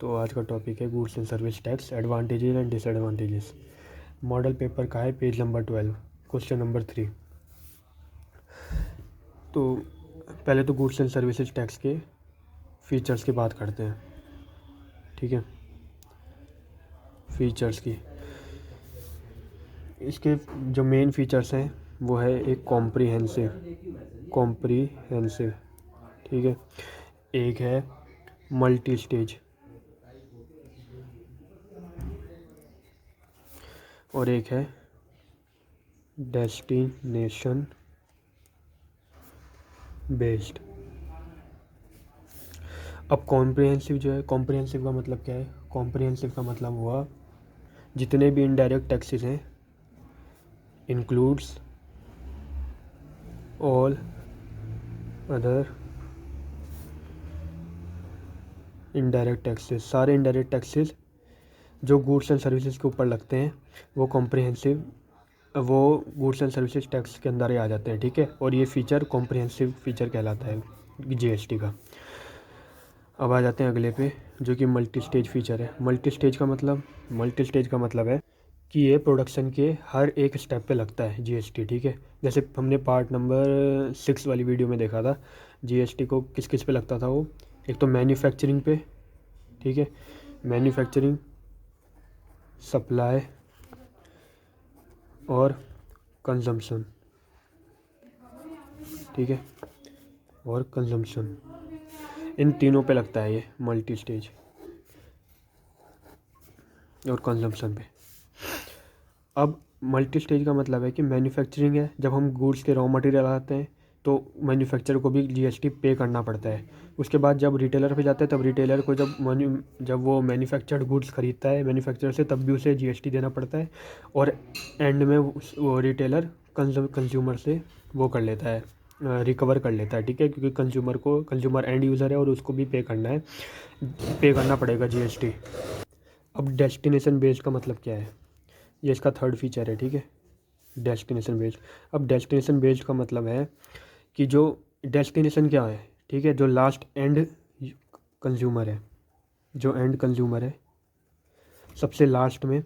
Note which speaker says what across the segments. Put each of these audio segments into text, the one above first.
Speaker 1: तो आज का टॉपिक है goods and service tax, advantages and disadvantages. Model paper का है पेज नंबर 12, क्वेश्चन नंबर 3। तो पहले तो गुड्स एंड सर्विसेज टैक्स के फीचर्स की बात करते हैं, ठीक है। फीचर्स की, इसके जो मेन फीचर्स हैं वो है एक कॉम्प्रीहेंसिव, ठीक है। एक है मल्टी स्टेज और एक है डेस्टिनेशन बेस्ड। अब कॉम्प्रिहेंसिव जो है, कॉम्प्रिहेंसिव का मतलब क्या है? कॉम्प्रिहेंसिव का मतलब हुआ जितने भी इनडायरेक्ट टैक्सेस हैं includes all other indirect taxes. सारे इनडायरेक्ट टैक्सेस जो गुड्स एंड सर्विसेज के ऊपर लगते हैं वो गुड्स एंड सर्विसेज टैक्स के अंदर ही आ जाते हैं, ठीक है। और ये फीचर कॉम्प्रिहेंसिव फीचर कहलाता है जीएसटी का। अब आ जाते हैं अगले पे, जो कि मल्टी स्टेज फीचर है। मल्टी स्टेज का मतलब है कि ये प्रोडक्शन के हर एक स्टेप पे लगता है जीएसटी, ठीक है। जैसे हमने पार्ट नंबर 6 वाली वीडियो में देखा था जीएसटी को किस किस पे लगता था वो। एक तो मैन्युफैक्चरिंग पे, ठीक है, मैन्युफैक्चरिंग, सप्लाई और कंजम्पशन, ठीक है, और कंजम्पशन, इन तीनों पे लगता है ये मल्टी स्टेज और कंजम्पशन पे। अब मल्टी स्टेज का मतलब है कि मैन्युफैक्चरिंग है, जब हम गुड्स के रॉ मटेरियल आते हैं तो मैन्युफैक्चरर को भी जीएसटी पे करना पड़ता है। उसके बाद जब रिटेलर पे जाता है तब रिटेलर को जब वो मैन्युफैक्चर्ड गुड्स खरीदता है मैन्युफैक्चरर से तब भी उसे जीएसटी देना पड़ता है। और एंड में वो रिटेलर कंज्यूमर से वो कर लेता है, रिकवर कर लेता है, ठीक है, क्योंकि कंज्यूमर एंड यूज़र है और उसको भी पे करना पड़ेगा जीएसटी। अब डेस्टिनेशन बेस्ड का मतलब क्या है? ये इसका थर्ड फीचर है, ठीक है, डेस्टिनेशन बेस्ड। अब डेस्टिनेशन बेस्ड का मतलब है कि जो डेस्टिनेशन क्या है, ठीक है, जो लास्ट एंड कंज्यूमर है, जो एंड कंज्यूमर है सबसे लास्ट में,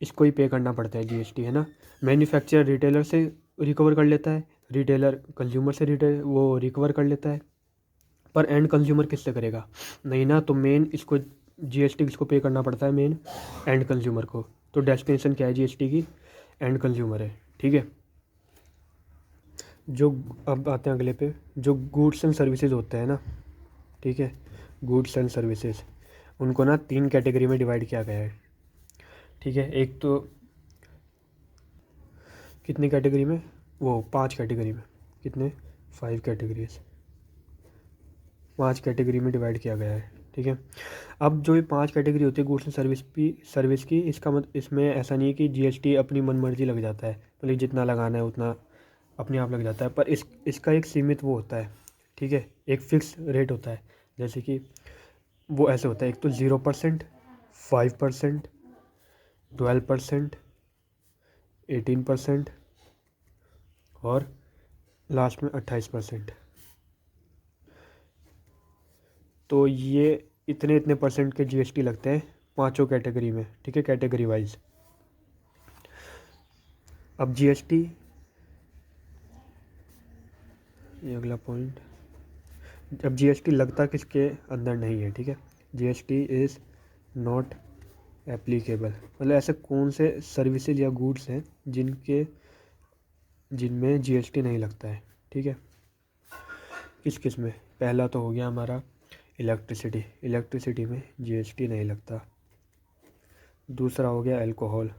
Speaker 1: इसको ही पे करना पड़ता है जीएसटी, है ना। मैन्युफैक्चरर रिटेलर से रिकवर कर लेता है, रिटेलर कंज्यूमर से रिकवर कर लेता है, पर एंड कंज्यूमर किससे करेगा? नहीं ना, तो मेन इसको जीएसटी किसको पे करना पड़ता है? मेन एंड कंज्यूमर को। तो डेस्टिनेशन क्या है जीएसटी की? एंड कंज्यूमर है, ठीक है। जो अब आते हैं अगले पे, जो गुड्स एंड सर्विसेज होते हैं ना, ठीक है, गुड्स एंड सर्विसेज, उनको ना 3 कैटेगरी में डिवाइड किया गया है, ठीक है। एक तो कितनी कैटेगरी में? वो 5 कैटेगरी में। कितने? 5 कैटेगरीज, 5 कैटेगरी में डिवाइड किया गया है, ठीक है। अब जो ये 5 कैटेगरी होती है गुड्स एंड सर्विस की, इसमें ऐसा नहीं है कि जीएसटी अपनी मनमर्जी लग जाता है, मतलब जितना लगाना है उतना अपने आप लग जाता है, पर इसका एक सीमित वो होता है, ठीक है, एक फिक्स रेट होता है। जैसे कि वो ऐसे होता है, एक तो 0%, 5%, 12%, 18% और लास्ट में 28%। तो ये इतने परसेंट के जीएसटी लगते हैं 5 कैटेगरी में, ठीक है, कैटेगरी वाइज। अब जीएसटी, ये अगला पॉइंट, अब जीएसटी लगता किसके अंदर नहीं है, ठीक है। जीएसटी इज़ नॉट एप्लीकेबल, मतलब ऐसे कौन से सर्विसेज या गुड्स हैं जिनमें जीएसटी नहीं लगता है, ठीक है। किस में? पहला तो हो गया हमारा इलेक्ट्रिसिटी में जीएसटी नहीं लगता। दूसरा हो गया अल्कोहल,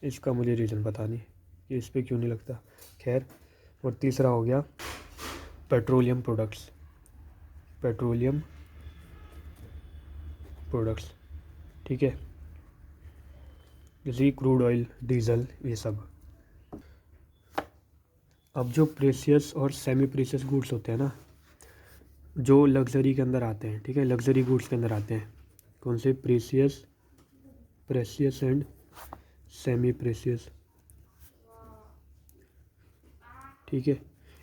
Speaker 1: इसका मुझे रीज़न पता नहीं कि इस पे क्यों नहीं लगता, खैर। और तीसरा हो गया पेट्रोलियम प्रोडक्ट्स, ठीक है, जैसे क्रूड ऑयल, डीजल, ये सब। अब जो प्रेशियस और सेमी प्रेशियस गुड्स होते हैं ना, जो लग्जरी के अंदर आते हैं, ठीक है, लग्जरी गुड्स के अंदर आते हैं, कौन से? प्रेशियस एंड सेमी प्रेशियस, ठीक है।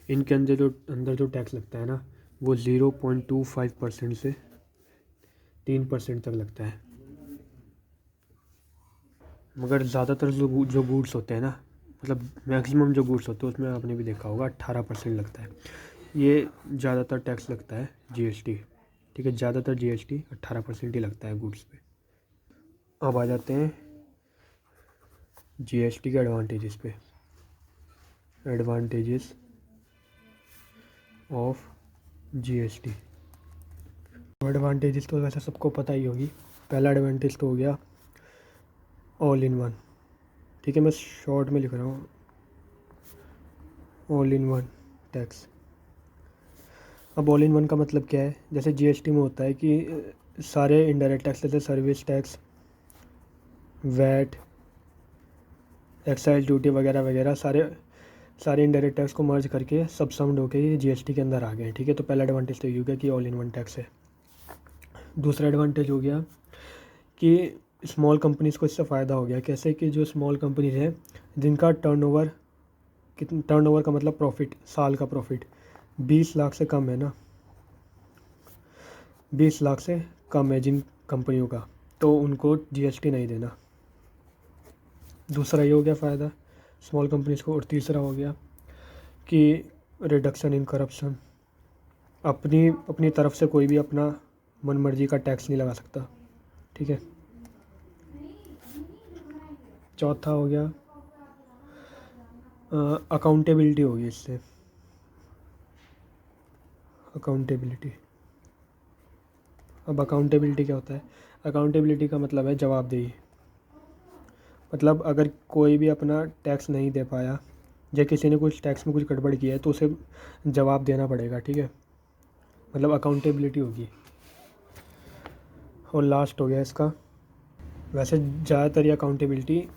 Speaker 1: इनके अंदर जो टैक्स लगता है ना वो 0.25% से 3% तक लगता है। मगर ज़्यादातर जो गुड्स होते हैं ना, मतलब मैक्सिमम जो गुड्स होते हैं उसमें आपने भी देखा होगा 18% लगता है। ये ज़्यादातर टैक्स लगता है जीएसटी, ठीक है। ज़्यादातर जीएसटी 18% ही लगता है गुड्स पे। अब आ जाते हैं जीएसटी के एडवांटेजेस पे। Advantages of GST. एडवांटेजेस तो वैसे सबको पता ही होगी। पहला एडवांटेज तो हो गया ऑल इन वन, ठीक है। मैं शॉर्ट में लिख रहा हूँ, ऑल इन वन टैक्स। अब ऑल इन वन का मतलब क्या है? जैसे जीएसटी में होता है कि सारे इनडायरेक्ट टैक्स जैसे service tax, VAT, excise duty वगैरह वगैरह, सारे इनडायरेक्ट टैक्स को मर्ज करके सब समड होकर ये जीएसटी के अंदर आ गए, ठीक है। तो पहला एडवांटेज तो ये हो गया कि ऑल इन वन टैक्स है। दूसरा एडवांटेज हो गया कि स्मॉल कंपनीज़ को इससे फ़ायदा हो गया। कैसे कि जो स्मॉल कंपनीज हैं जिनका टर्नओवर का मतलब प्रॉफिट, साल का प्रॉफिट 20 लाख से कम है ना, 20 लाख से कम है जिन कंपनियों का, तो उनको जीएसटी नहीं देना। दूसरा ये हो गया फ़ायदा स्मॉल कंपनीज़ को। और तीसरा हो गया कि रिडक्शन इन करप्शन। अपनी तरफ से कोई भी अपना मनमर्जी का टैक्स नहीं लगा सकता, ठीक है। चौथा हो गया अकाउंटेबिलिटी होगी इससे। अकाउंटेबिलिटी। अब अकाउंटेबिलिटी क्या होता है? अकाउंटेबिलिटी का मतलब है जवाबदेही। मतलब अगर कोई भी अपना टैक्स नहीं दे पाया या किसी ने कुछ टैक्स में कुछ गड़बड़ किया है तो उसे जवाब देना पड़ेगा, ठीक है। मतलब अकाउंटेबिलिटी होगी। और लास्ट हो गया इसका, वैसे ज़्यादातर ये अकाउंटेबिलिटी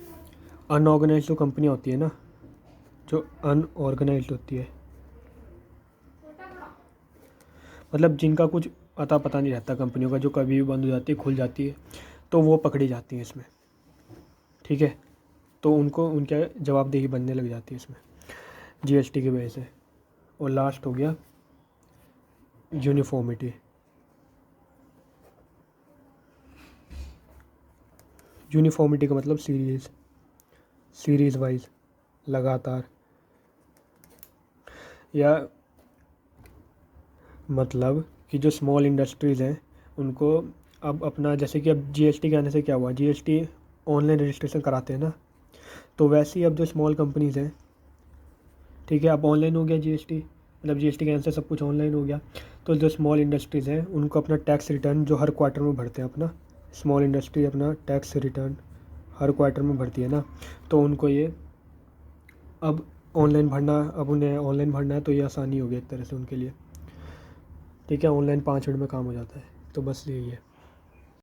Speaker 1: अनऑर्गेनाइज्ड जो कंपनी होती है ना, जो अनऑर्गेनाइज्ड होती है, मतलब जिनका कुछ अता पता नहीं रहता कंपनियों का, जो कभी भी बंद हो जाती है, खुल जाती है, तो वो पकड़ी जाती हैं इसमें, ठीक है। तो उनको उनके जवाबदेही बनने लग जाती है इसमें जीएसटी की वजह से। और लास्ट हो गया यूनिफॉर्मिटी। यूनिफॉर्मिटी का मतलब सीरीज़ वाइज, लगातार, या मतलब कि जो स्मॉल इंडस्ट्रीज़ हैं उनको अब अपना, जैसे कि अब जीएसटी के आने से क्या हुआ, जीएसटी ऑनलाइन रजिस्ट्रेशन कराते हैं ना, तो वैसे ही अब जो स्मॉल कंपनीज़ हैं, ठीक है, अब ऑनलाइन हो गया जीएसटी, मतलब जीएसटी के आने से सब कुछ ऑनलाइन हो गया। तो जो स्मॉल इंडस्ट्रीज़ हैं उनको अपना टैक्स रिटर्न जो हर क्वार्टर में भरते हैं, अपना स्मॉल इंडस्ट्री अपना टैक्स रिटर्न हर क्वार्टर में भरती है ना, तो उनको ये अब उन्हें ऑनलाइन भरना है, तो ये आसानी होगी एक तरह से उनके लिए, ठीक है। ऑनलाइन 5 मिनट में काम हो जाता है। तो बस यही है।